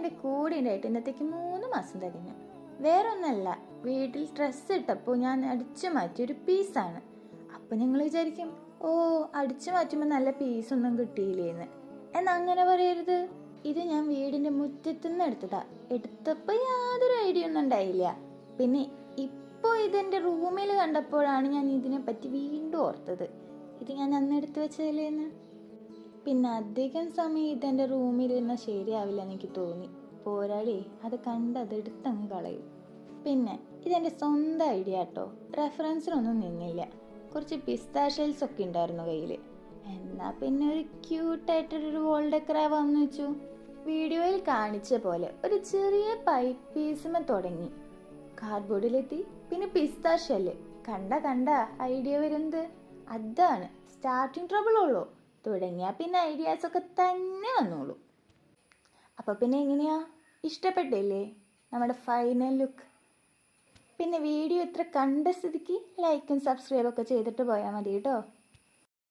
എൻ്റെ കൂടെ ഉണ്ടായിട്ട് ഇന്നത്തേക്ക് 3 മാസം തികഞ്ഞു. വേറൊന്നല്ല, വീട്ടിൽ ഡ്രസ്സ് ഇട്ടപ്പോൾ ഞാൻ അടിച്ചു മാറ്റിയൊരു പീസാണ്. അപ്പം നിങ്ങൾ വിചാരിക്കും, ഓ അടിച്ചു മാറ്റുമ്പോൾ നല്ല പീസൊന്നും കിട്ടിയില്ലേന്ന്. എന്നാൽ അങ്ങനെ പറയരുത്. ഇത് ഞാൻ വീടിൻ്റെ മുറ്റത്തുനിന്ന് എടുത്തപ്പോൾ യാതൊരു ഐഡിയ ഒന്നും ഉണ്ടായില്ല. പിന്നെ ഇപ്പോൾ ഇതെൻ്റെ റൂമിൽ കണ്ടപ്പോഴാണ് ഞാൻ ഇതിനെപ്പറ്റി വീണ്ടും ഓർത്തത്. ഇത് ഞാൻ അന്ന് എടുത്തു വെച്ചതല്ലേന്ന്. പിന്നെ അധികം സമയം ഇതെൻ്റെ റൂമിലിരുന്നാൽ ശരിയാവില്ല എനിക്ക് തോന്നി. പോരാടി അത് അതെടുത്തങ്ങ് കളയും. പിന്നെ ഇതെൻ്റെ സ്വന്തം ഐഡിയ കേട്ടോ, റെഫറൻസിനൊന്നും നിന്നില്ല. കുറച്ച് പിസ്താ ഷെൽസ് ഒക്കെ ഉണ്ടായിരുന്നു കയ്യിൽ. എന്നാൽ പിന്നെ ഒരു ക്യൂട്ടായിട്ടൊരു വോൾ ഡെക്കർ ആവാമെന്ന് വെച്ചു. വീഡിയോയിൽ കാണിച്ച പോലെ ഒരു ചെറിയ പൈപ്പ് പീസുമ തുടങ്ങി, കാർഡ്ബോർഡിലെത്തി, പിന്നെ പിസ്താ ഷെല്ല്. കണ്ട ഐഡിയ വരുന്നത്. അതാണ് സ്റ്റാർട്ടിങ് ട്രബിൾ ഉള്ളൂ. തുടങ്ങിയാൽ പിന്നെ ഐഡിയാസൊക്കെ തന്നെ വന്നോളൂ. അപ്പോൾ പിന്നെ എങ്ങനെയാ, ഇഷ്ടപ്പെട്ടില്ലേ നമ്മുടെ ഫൈനൽ ലുക്ക്? പിന്നെ വീഡിയോ ഇത്ര കണ്ട സ്ഥിതിക്ക് ലൈക്കും സബ്സ്ക്രൈബൊക്കെ ചെയ്തിട്ട് പോയാൽ മതി കേട്ടോ.